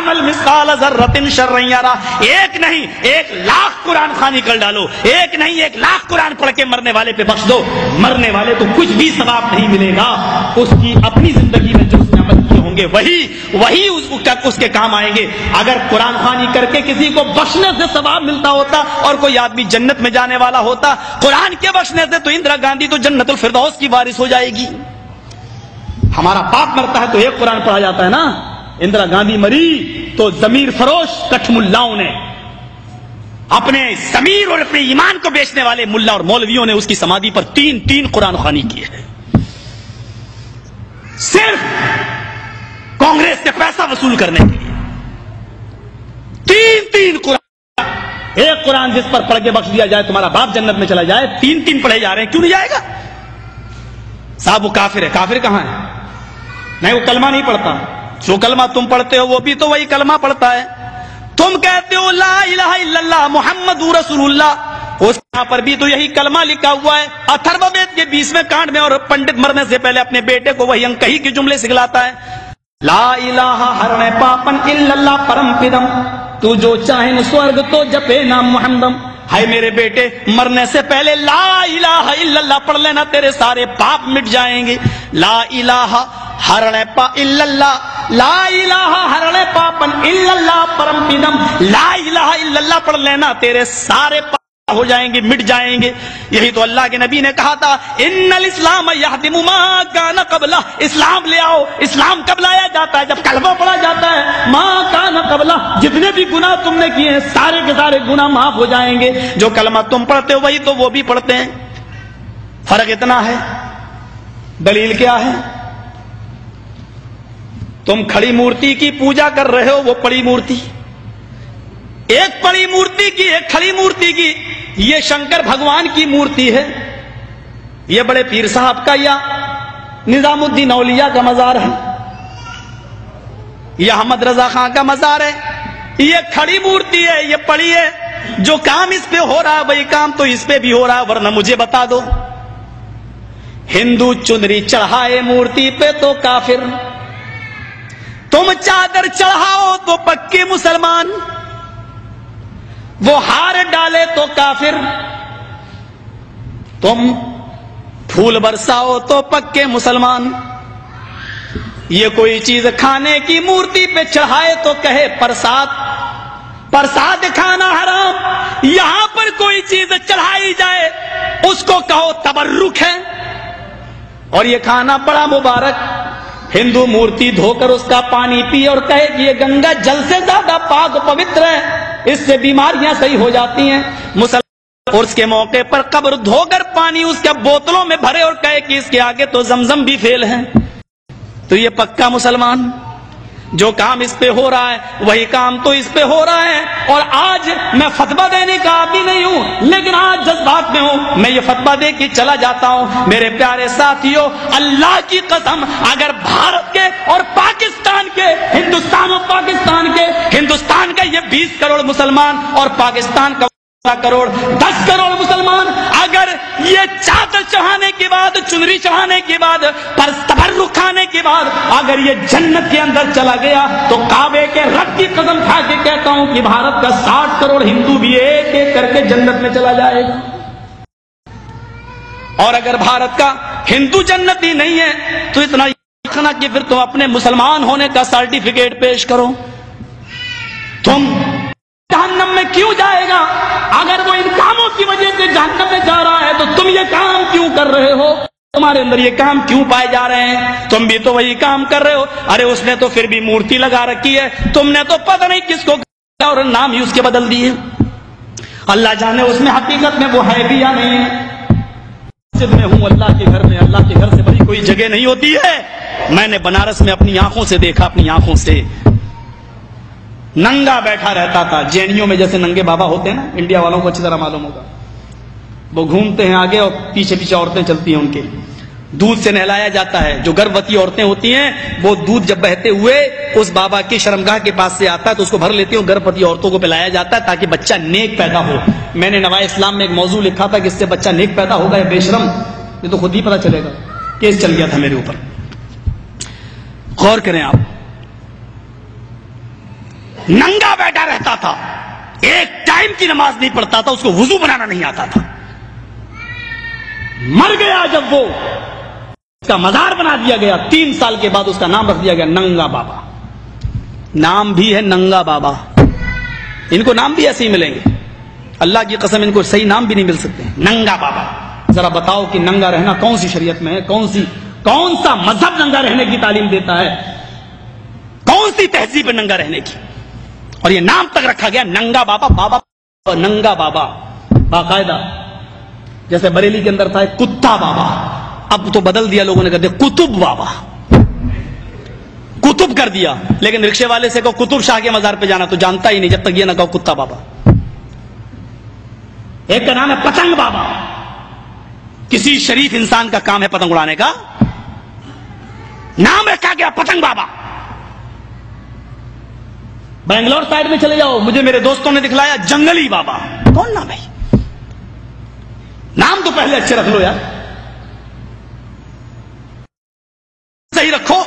یعمل مثقال ذرۃ شرا یرا، ایک نہیں 1,00,000 قرآن خوانی کر ڈالو، ایک نہیں 1,00,000 قرآن پڑھ کے مرنے والے پہ بخش دو، مرنے والے کو کچھ بھی ثواب نہیں ملے گا، اس کی اپنی زندگی میں جو اس نے عمل کیے ہوں گے وہی اس کے کام آئیں گے۔ اگر قرآن خوانی کر کے کسی کو بخشنے سے ثواب ملتا ہوتا اور کوئی آدمی جنت میں جانے والا ہوتا، قرآن کے بخشنے سے تو اندرا گاندھی تو جنت الفردوس کی وارث ہو جائے گی۔ ہمارا باپ مرتا ہے تو ایک قرآن پڑھا جاتا ہے نا، اندرا گاندھی مری تو ضمیر فروش کٹھ ملاؤں نے، اپنے ضمیر اور اپنے ایمان کو بیچنے والے ملا اور مولویوں نے اس کی سمادھی پر 3 قرآن خوانی کی ہے، صرف کانگریس سے پیسہ وصول کرنے کے لیے 3 قرآن۔ ایک قرآن جس پر پڑھ کے بخش دیا جائے تمہارا باپ جنت میں چلا جائے، 3 پڑھے جا رہے ہیں، کیوں نہیں جائے گا؟ صاحب وہ کافر ہے، کافر کہاں ہے؟ نہیں، وہ کلمہ نہیں پڑھتا، جو کلمہ تم پڑھتے ہو وہ بھی تو وہی کلمہ پڑھتا ہے۔ تم کہتے ہو لا الہ الا اللہ محمد رسول اللہ، اس یہاں پر بھی تو یہی کلمہ لکھا ہوا ہے۔ اتھرو وید کے 20ویں کانڈ میں، اور پنڈت مرنے سے پہلے اپنے بیٹے کو وہی انکہی کے جملے سکھلاتا ہے، لا الہ ہرنے پاپن الا اللہ پرم پدم، تو جو چاہے سورگ تو جپے نام محمدم۔ ہائے میرے بیٹے، مرنے سے پہلے لا الہ الا اللہ پڑھ لینا، تیرے سارے پاپ مٹ جائیں گے۔ لا الہ ہرنے پا الا اللہ، لا الہ ہرنے پاپن الا اللہ پرم پدم، لا الہ الا اللہ پڑھ لینا، تیرے سارے پاپ ہو جائیں گے، مٹ جائیں گے۔ یہی تو اللہ کے نبی نے کہا تھا، ان الاسلام یہدم ما کان قبلہ، اسلام لے آؤ۔ اسلام کب لایا جاتا ہے؟ جب کلمہ پڑھا جاتا ہے۔ ما کان قبلہ، جتنے بھی گناہ تم نے کیے ہیں سارے کے سارے گناہ معاف ہو جائیں گے۔ جو کلمہ تم پڑھتے ہو وہی تو وہ بھی پڑھتے ہیں، فرق اتنا ہے۔ دلیل کیا ہے؟ تم کھڑی مورتی کی پوجا کر رہے ہو، وہ پڑی مورتی، ایک پڑی مورتی کی ایک کھڑی مورتی کی، یہ شنکر بھگوان کی مورتی ہے، یہ بڑے پیر صاحب کا یا نظام الدین اولیاء کا مزار ہے، یہ احمد رضا خان کا مزار ہے، یہ کھڑی مورتی ہے، یہ پڑی ہے۔ جو کام اس پہ ہو رہا ہے وہی کام تو اس پہ بھی ہو رہا ہے، ورنہ مجھے بتا دو، ہندو چنری چڑھائے مورتی پہ تو کافر، تم چادر چڑھاؤ تو پکے مسلمان، وہ ہار ڈالے تو کافر، تم پھول برساؤ تو پکے مسلمان۔ یہ کوئی چیز کھانے کی مورتی پہ چڑھائے تو کہے پرساد، پرساد کھانا حرام۔ یہاں پر کوئی چیز چڑھائی جائے اس کو کہو تبرک ہے، اور یہ کھانا بڑا مبارک۔ ہندو مورتی دھو کر اس کا پانی پی اور کہے کہ یہ گنگا جل سے زیادہ پاک پوتر ہے، اس سے بیماریاں صحیح ہو جاتی ہیں۔ مسلمان عرس کے موقع پر قبر دھو کر پانی اس کے بوتلوں میں بھرے اور کہے کہ اس کے آگے تو زمزم بھی فیل ہے، تو یہ پکا مسلمان۔ جو کام اس پہ ہو رہا ہے وہی کام تو اس پہ ہو رہا ہے۔ اور آج میں فتویٰ دینے کا آدمی نہیں ہوں، لیکن آج جذبات میں ہوں، میں یہ فتویٰ دے کے چلا جاتا ہوں۔ میرے پیارے ساتھیوں، اللہ کی قسم، اگر بھارت کے اور پاکستان کے، ہندوستان اور پاکستان کے، ہندوستان کا یہ 20 کروڑ مسلمان اور پاکستان کا 10 کروڑ مسلمان، اگر یہ چادر چڑھانے کے بعد، چنری چڑھانے کے بعد، تبرک کھانے کے بعد اگر یہ جنت کے اندر چلا گیا تو کعبے کے رب کی قسم کھا کے کہتا ہوں کہ بھارت کا 60 کروڑ ہندو بھی ایک ایک کر کے جنت میں چلا جائے گا۔ اور اگر بھارت کا ہندو جنتی نہیں ہے تو اتنا یقینا کہ پھر تم اپنے مسلمان ہونے کا سرٹیفکیٹ پیش کرو۔ تم جہنم میں کیوں جائے گا؟ اگر وہ ان کاموں کی وجہ سے جہنم میں جا رہا ہے تو تم یہ کام کیوں کر رہے ہو؟ تمہارے اندر یہ کام کیوں پائے جا رہے ہیں؟ تم بھی تو وہی کام کر رہے ہو۔ ارے اس نے تو پھر بھی مورتی لگا رکھی ہے، تم نے تو پتہ نہیں کس کو اور نام ہی اس کے بدل دیے۔ اللہ جانے اس میں حقیقت میں وہ ہے بھی یا نہیں ہے۔ مسجد میں ہوں، اللہ کے گھر میں، اللہ کے گھر سے بڑی کوئی جگہ نہیں ہوتی ہے۔ میں نے بنارس میں اپنی آنکھوں سے دیکھا، اپنی آنکھوں سے، ننگا بیٹھا رہتا تھا، جینیوں میں جیسے ننگے بابا ہوتے ہیں نا، انڈیا والوں کو اچھی طرح معلوم ہوگا، وہ گھومتے ہیں آگے اور پیچھے پیچھے عورتیں چلتی ہیں، ان کے دودھ سے نہلایا جاتا ہے۔ جو گربوتی عورتیں ہوتی ہیں وہ دودھ جب بہتے ہوئے اس بابا کی شرمگاہ کے پاس سے آتا ہے تو اس کو بھر لیتی ہیں، گربوتی عورتوں کو پلایا جاتا ہے تاکہ بچہ نیک پیدا ہو۔ میں نے نوائے اسلام میں ایک موضوع لکھا تھا کہ اس سے بچہ نیک پیدا ہوگا یا بے شرم، یہ تو خود ہی پتہ چلے گا۔ کیس چل گیا تھا میرے اوپر، غور کریں آپ۔ ننگا بیٹھا رہتا تھا، ایک ٹائم کی نماز نہیں پڑھتا تھا، اس کو وضو بنانا نہیں آتا تھا. مر گیا جب وہ، اس کا مزار بنا دیا گیا. 3 سال کے بعد اس کا نام رکھ دیا گیا ننگا بابا. نام بھی ہے ننگا بابا. ان کو نام بھی ایسے ہی ملیں گے، اللہ کی قسم ان کو صحیح نام بھی نہیں مل سکتے. ننگا بابا. ذرا بتاؤ کہ ننگا رہنا کون سی شریعت میں ہے؟ کون سا مذہب ننگا رہنے کی تعلیم دیتا ہے؟ کون سی تہذیب ننگا رہنے کی؟ اور یہ نام تک رکھا گیا ننگا بابا. بابا ننگا بابا باقاعدہ. جیسے بریلی کے اندر تھا کتا بابا، اب تو بدل دیا لوگوں نے، کہتے کتب بابا، کتب کر دیا. لیکن رکشے والے سے کہو کتب شاہ کے مزار پہ جانا تو جانتا ہی نہیں جب تک یہ نہ کہو کتا بابا. ایک کا نام ہے پتنگ بابا. کسی شریف انسان کا کام ہے پتنگ اڑانے کا، نام رکھا گیا پتنگ بابا. بنگلور سائڈ میں چلے جاؤ، مجھے میرے دوستوں نے دکھلایا جنگلی بابا. کون نام ہے؟ نام تو پہلے اچھے رکھ لو یار، صحیح رکھو.